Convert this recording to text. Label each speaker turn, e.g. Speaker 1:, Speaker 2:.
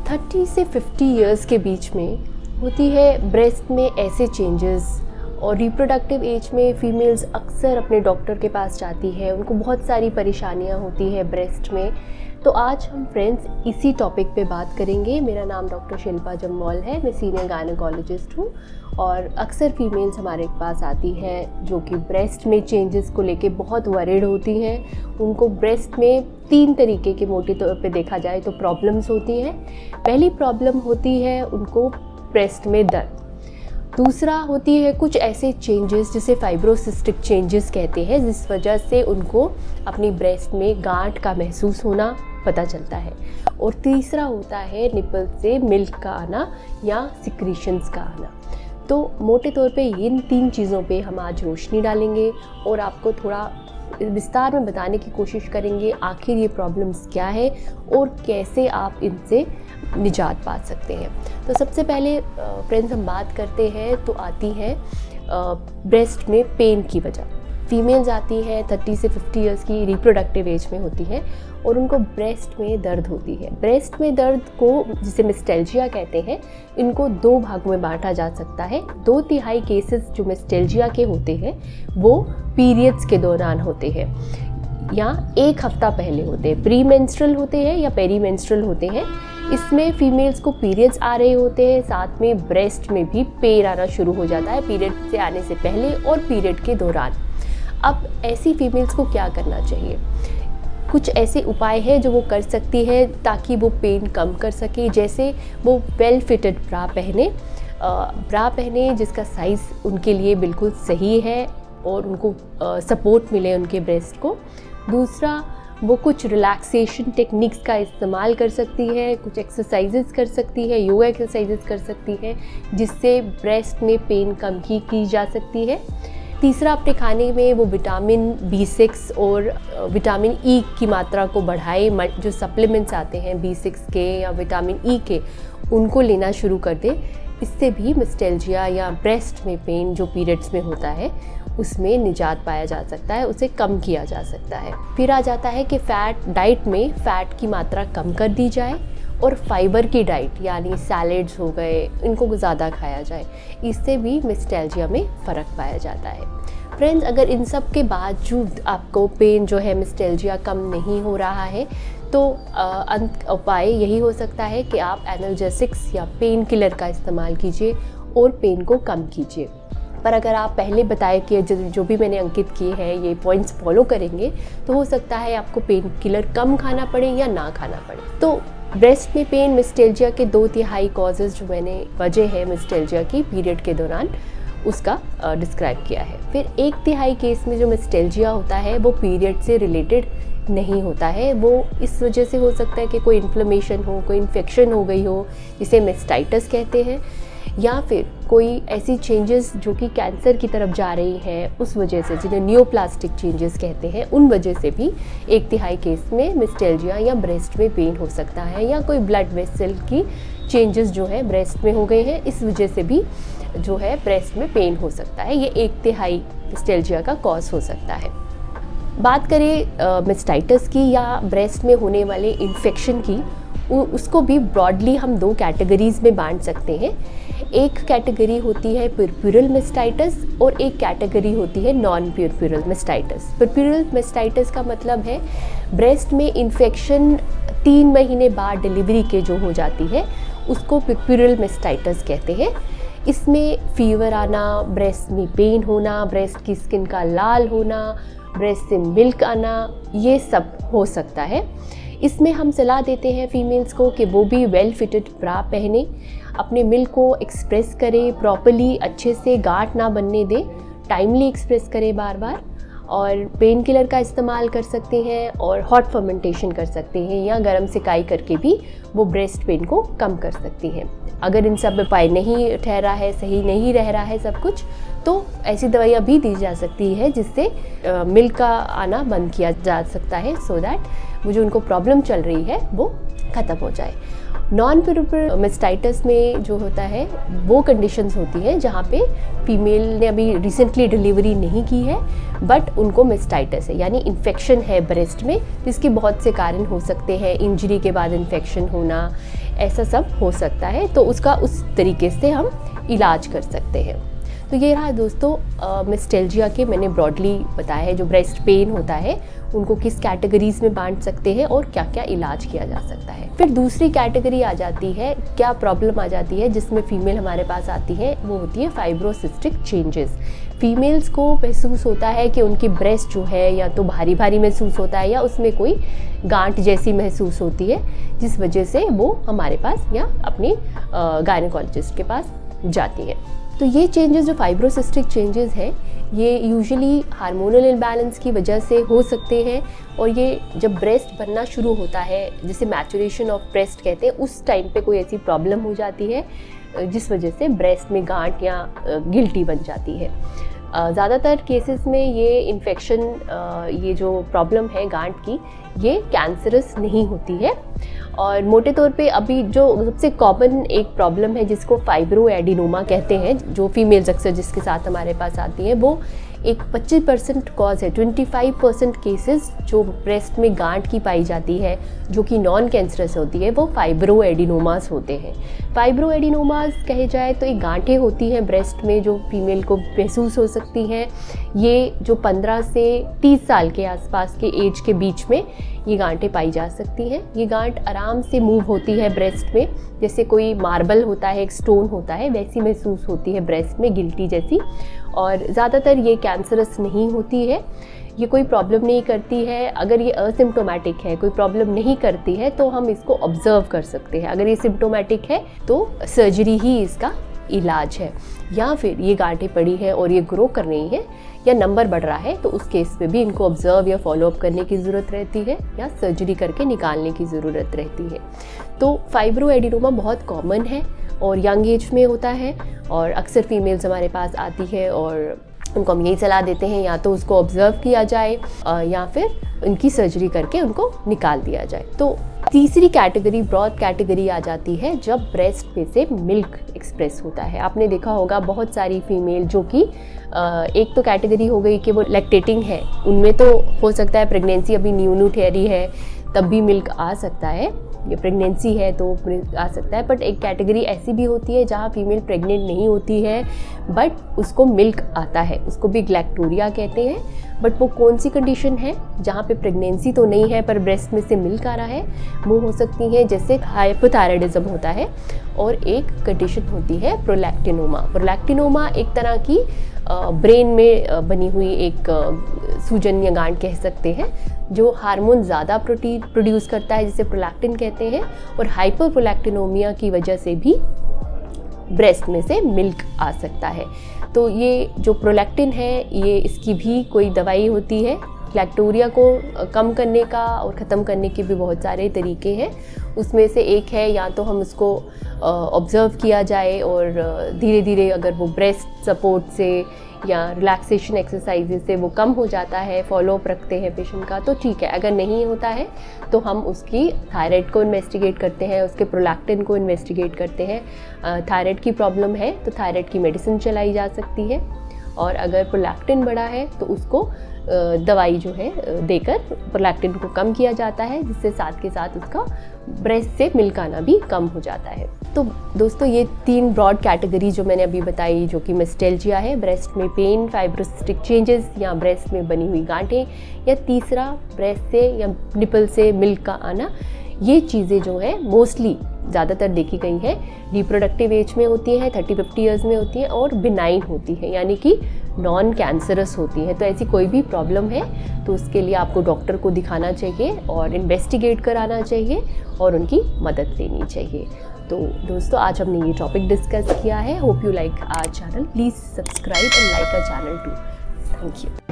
Speaker 1: 30 से 50 इयर्स के बीच में होती है ब्रेस्ट में ऐसे चेंजेस, और रिप्रोडक्टिव एज में फ़ीमेल्स अक्सर अपने डॉक्टर के पास जाती है, उनको बहुत सारी परेशानियां होती है ब्रेस्ट में। तो आज हम फ्रेंड्स इसी टॉपिक पे बात करेंगे। मेरा नाम डॉक्टर शिल्पा जम्वाल है, मैं सीनियर गायनेकोलॉजिस्ट हूँ और अक्सर फीमेल्स हमारे पास आती हैं जो कि ब्रेस्ट में चेंजेस को लेके बहुत वरीड होती हैं। उनको ब्रेस्ट में 3 तरीके के मोटे तौर पे देखा जाए तो प्रॉब्लम्स होती हैं। पहली प्रॉब्लम होती है उनको ब्रेस्ट में दर्द। दूसरा होती है कुछ ऐसे चेंजेस जिसे फाइब्रोसिस्टिक चेंजेस कहते हैं, जिस वजह से उनको अपनी ब्रेस्ट में गांठ का महसूस होना पता चलता है। और तीसरा होता है निपल से मिल्क का आना या सिक्रीशंस का आना। तो मोटे तौर पे इन 3 चीज़ों पे हम आज रोशनी डालेंगे और आपको थोड़ा विस्तार में बताने की कोशिश करेंगे आखिर ये प्रॉब्लम्स क्या है और कैसे आप इनसे निजात पा सकते हैं। तो सबसे पहले फ्रेंड्स हम बात करते हैं तो आती है ब्रेस्ट में पेन की वजह। फीमेल्स आती हैं 30 से 50 इयर्स की रिप्रोडक्टिव एज में होती हैं और उनको ब्रेस्ट में दर्द होती है। ब्रेस्ट में दर्द को जिसे मिस्टेल्जिया कहते हैं, इनको 2 भागों में बांटा जा सकता है। 2/3 केसेस जो मिस्टेल्जिया के होते हैं वो पीरियड्स के दौरान होते हैं या 1 हफ्ता पहले होते हैं, प्री मेंस्ट्रुअल होते हैं या पेरी मेंस्ट्रुअल होते हैं। इसमें फीमेल्स को पीरियड्स आ रहे होते हैं, साथ में ब्रेस्ट में भी पेन आना शुरू हो जाता है पीरियड से आने से पहले और पीरियड के दौरान। अब ऐसी फीमेल्स को क्या करना चाहिए? कुछ ऐसे उपाय हैं जो वो कर सकती है ताकि वो पेन कम कर सके, जैसे वो वेल फिटेड ब्रा पहने जिसका साइज़ उनके लिए बिल्कुल सही है और उनको सपोर्ट मिले उनके ब्रेस्ट को। दूसरा, वो कुछ रिलैक्सेशन टेक्निक्स का इस्तेमाल कर सकती है, कुछ एक्सरसाइजेस कर सकती है, योगा एक्सरसाइजेस कर सकती है जिससे ब्रेस्ट में पेन कम की जा सकती है। तीसरा, अपने खाने में वो विटामिन B6 और विटामिन E की मात्रा को बढ़ाए। जो सप्लीमेंट्स आते हैं B6 के या विटामिन E के, उनको लेना शुरू कर दे। इससे भी मिस्टेल्जिया या ब्रेस्ट में पेन जो पीरियड्स में होता है उसमें निजात पाया जा सकता है, उसे कम किया जा सकता है। फिर आ जाता है कि डाइट में फ़ैट की मात्रा कम कर दी जाए और फाइबर की डाइट यानी सैलेड्स हो गए, इनको ज़्यादा खाया जाए। इससे भी मिस्टेल्जिया में फ़र्क पाया जाता है। फ्रेंड्स, अगर इन सब के बावजूद आपको पेन जो है मिस्टेल्जिया कम नहीं हो रहा है तो अंत उपाय यही हो सकता है कि आप एनाल्जेसिक्स या पेन किलर का इस्तेमाल कीजिए और पेन को कम कीजिए। पर अगर आप पहले बताए कि जो भी मैंने अंकित किए हैं ये पॉइंट्स फॉलो करेंगे तो हो सकता है आपको पेन किलर कम खाना पड़े या ना खाना पड़े। तो ब्रेस्ट में पेन मिस्टेल्जिया के 2/3 कॉजेज़ जो मैंने वजह है मिस्टेल्जिया की पीरियड के दौरान उसका डिस्क्राइब किया है। फिर 1/3 केस में जो मिस्टेल्जिया होता है वो पीरियड से रिलेटेड नहीं होता है। वो इस वजह से हो सकता है कि कोई इन्फ्लेमेशन हो, कोई इन्फेक्शन हो गई हो जिसे मेस्टाइटिस कहते हैं, या फिर कोई ऐसी चेंजेस जो कि कैंसर की तरफ जा रही हैं उस वजह से, जिन्हें नियोप्लास्टिक चेंजेस कहते हैं, उन वजह से भी 1/3 केस में मिस्टेल्जिया या ब्रेस्ट में पेन हो सकता है। या कोई ब्लड वेसल की चेंजेस जो है ब्रेस्ट में हो गए हैं, इस वजह से भी जो है ब्रेस्ट में पेन हो सकता है। ये 1/3 मिस्टेल्जिया का कॉज हो सकता है। बात करें मेस्टाइटिस की या ब्रेस्ट में होने वाले इन्फेक्शन की, उसको भी ब्रॉडली हम 2 कैटेगरीज़ में बांट सकते हैं। एक कैटेगरी होती है पुरपुरल मेस्टाइटिस और एक कैटेगरी होती है नॉन पुरपुरल मेस्टाइटिस। पुरपुरल मेस्टाइटिस का मतलब है ब्रेस्ट में इन्फेक्शन 3 महीने बाद डिलीवरी के जो हो जाती है उसको पुरपुरल मेस्टाइटिस कहते हैं। इसमें फीवर आना, ब्रेस्ट में पेन होना, ब्रेस्ट की स्किन का लाल होना, ब्रेस्ट से मिल्क आना, ये सब हो सकता है। इसमें हम सलाह देते हैं फीमेल्स को कि वो भी वेल फिटेड ब्रा पहने, अपने मिल्क को एक्सप्रेस करें प्रॉपर्ली, अच्छे से गांठ ना बनने दें, टाइमली एक्सप्रेस करें बार बार, और पेन किलर का इस्तेमाल कर सकते हैं और हॉट फर्मेंटेशन कर सकते हैं या गर्म सिकाई करके भी वो ब्रेस्ट पेन को कम कर सकती हैं। अगर इन सब उपाय नहीं ठहरा है, सही नहीं रह रहा है सब कुछ, तो ऐसी दवाइयाँ भी दी जा सकती है जिससे मिल्क का आना बंद किया जा सकता है, सो दैट वो जो उनको प्रॉब्लम चल रही है वो ख़त्म हो जाए। नॉन पुरपुरल मेस्टाइटिस में जो होता है वो कंडीशंस होती हैं जहाँ पे फीमेल ने अभी रिसेंटली डिलीवरी नहीं की है बट उनको मेस्टाइटिस है, यानी इन्फेक्शन है ब्रेस्ट में, जिसके बहुत से कारण हो सकते हैं। इंजरी के बाद इन्फेक्शन होना, ऐसा सब हो सकता है, तो उसका उस तरीके से हम इलाज कर सकते हैं। तो ये रहा दोस्तों मिस्टेल्जिया के मैंने ब्रॉडली बताया है, जो ब्रेस्ट पेन होता है उनको किस कैटेगरीज में बांट सकते हैं और क्या क्या इलाज किया जा सकता है। फिर दूसरी कैटेगरी आ जाती है, क्या प्रॉब्लम आ जाती है जिसमें फीमेल हमारे पास आती है, वो होती है फाइब्रोसिस्टिक चेंजेस। फीमेल्स को महसूस होता है कि उनकी ब्रेस्ट जो है या तो भारी भारी महसूस होता है या उसमें कोई गांठ जैसी महसूस होती है, जिस वजह से वो हमारे पास या अपनी गायनेकोलॉजिस्ट के पास जाती है। तो ये चेंजेस जो फाइब्रोसिस्टिक चेंजेस हैं, ये यूजुअली हार्मोनल इम्बैलेंस की वजह से हो सकते हैं, और ये जब ब्रेस्ट बनना शुरू होता है, जिसे मैचुरेशन ऑफ ब्रेस्ट कहते हैं, उस टाइम पे कोई ऐसी प्रॉब्लम हो जाती है जिस वजह से ब्रेस्ट में गांठ या गिल्टी बन जाती है। ज़्यादातर केसेस में ये इन्फेक्शन, ये जो प्रॉब्लम है गांठ की, ये कैंसरस नहीं होती है। और मोटे तौर पे अभी जो सबसे कॉमन एक प्रॉब्लम है जिसको फाइब्रो एडिनोमा कहते हैं, जो फीमेल्स अक्सर जिसके साथ हमारे पास आती हैं, वो एक 25% कॉज है। 25% केसेस जो ब्रेस्ट में गांठ की पाई जाती है जो कि नॉन कैंसरस होती है, वो फाइब्रो एडिनोमास होते हैं। फाइब्रो एडिनोमास कहे जाए तो एक गांठें होती हैं ब्रेस्ट में जो फीमेल को महसूस हो सकती हैं। ये जो 15 से 30 साल के आसपास के एज के बीच में ये गांठें पाई जा सकती हैं। ये गांठ आराम से मूव होती है ब्रेस्ट में, जैसे कोई मार्बल होता है, एक स्टोन होता है, वैसी महसूस होती है ब्रेस्ट में, गिल्टी जैसी। और ज़्यादातर ये कैंसरस नहीं होती है, ये कोई प्रॉब्लम नहीं करती है। अगर ये असिम्प्टोमेटिक है, कोई प्रॉब्लम नहीं करती है, तो हम इसको ऑब्जर्व कर सकते हैं। अगर ये सिम्प्टोमेटिक है तो सर्जरी ही इसका इलाज है, या फिर ये गांठें पड़ी है और ये ग्रो कर रही है या नंबर बढ़ रहा है, तो उस केस में भी इनको ऑब्जर्व या फॉलोअप करने की ज़रूरत रहती है या सर्जरी करके निकालने की ज़रूरत रहती है। तो फाइब्रो एडिनोमा बहुत कॉमन है और यंग एज में होता है, और अक्सर फीमेल्स हमारे पास आती है और उनको हम यही सलाह देते हैं, या तो उसको ऑब्जर्व किया जाए या फिर उनकी सर्जरी करके उनको निकाल दिया जाए। तो तीसरी कैटेगरी, ब्रॉड कैटेगरी आ जाती है जब ब्रेस्ट में से मिल्क एक्सप्रेस होता है। आपने देखा होगा बहुत सारी फीमेल जो कि एक तो कैटेगरी हो गई कि वो लैक्टेटिंग है, उनमें तो हो सकता है प्रेगनेंसी अभी न्यू ठहरी है तब भी मिल्क आ सकता है, ये प्रेगनेंसी है तो आ सकता है। बट एक कैटेगरी ऐसी भी होती है जहाँ फीमेल प्रेग्नेंट नहीं होती है बट उसको मिल्क आता है, उसको भी ग्लैक्टोरिया कहते हैं। बट वो कौन सी कंडीशन है जहाँ पे प्रेगनेंसी तो नहीं है पर ब्रेस्ट में से मिल्क आ रहा है, वो हो सकती है जैसे हाइपोथायराइडिज्म होता है, और एक कंडीशन होती है प्रोलैक्टिनोमा। प्रोलैक्टिनोमा एक तरह की ब्रेन में बनी हुई एक सूजन या गांठ कह सकते हैं, जो हार्मोन ज़्यादा प्रोड्यूस करता है जिसे प्रोलैक्टिन कहते हैं, और हाइपरप्रोलैक्टिनोमिया की वजह से भी ब्रेस्ट में से मिल्क आ सकता है। तो ये जो प्रोलैक्टिन है, ये इसकी भी कोई दवाई होती है। ग्लैक्टोरिया को कम करने का और ख़त्म करने के भी बहुत सारे तरीके हैं, उसमें से एक है या तो हम उसको ऑब्ज़र्व किया जाए और धीरे धीरे अगर वो ब्रेस्ट सपोर्ट से या रिलैक्सेशन एक्सरसाइजेज से वो कम हो जाता है, फॉलोअप रखते हैं पेशेंट का, तो ठीक है। अगर नहीं होता है तो हम उसकी थायराइड को इन्वेस्टिगेट करते हैं, उसके प्रोलैक्टिन को इन्वेस्टिगेट करते हैं। थायराइड की प्रॉब्लम है तो थायराइड की मेडिसिन चलाई जा सकती है, और अगर प्रोलैक्टिन बढ़ा है तो उसको दवाई जो है देकर प्रोलैक्टिन को कम किया जाता है, जिससे साथ के साथ उसका ब्रेस्ट से मिल्क आना भी कम हो जाता है। तो दोस्तों ये 3 ब्रॉड कैटेगरी जो मैंने अभी बताई, जो कि मिस्टेल्जिया है, ब्रेस्ट में पेन, फाइब्रोसिस्टिक चेंजेस या ब्रेस्ट में बनी हुई गांठें, या तीसरा ब्रेस्ट से या निपल से मिल्क का आना, ये चीज़ें जो है मोस्टली ज़्यादातर देखी गई है रिप्रोडक्टिव एज में होती है, 30-50 ईयर्स में होती है, और बिनाइन होती है, यानी कि नॉन कैंसरस होती है। तो ऐसी कोई भी प्रॉब्लम है तो उसके लिए आपको डॉक्टर को दिखाना चाहिए और इन्वेस्टिगेट कराना चाहिए और उनकी मदद लेनी चाहिए। तो दोस्तों आज हमने ये टॉपिक डिस्कस किया है। Hope you like our channel, please subscribe and like our channel too. Thank you.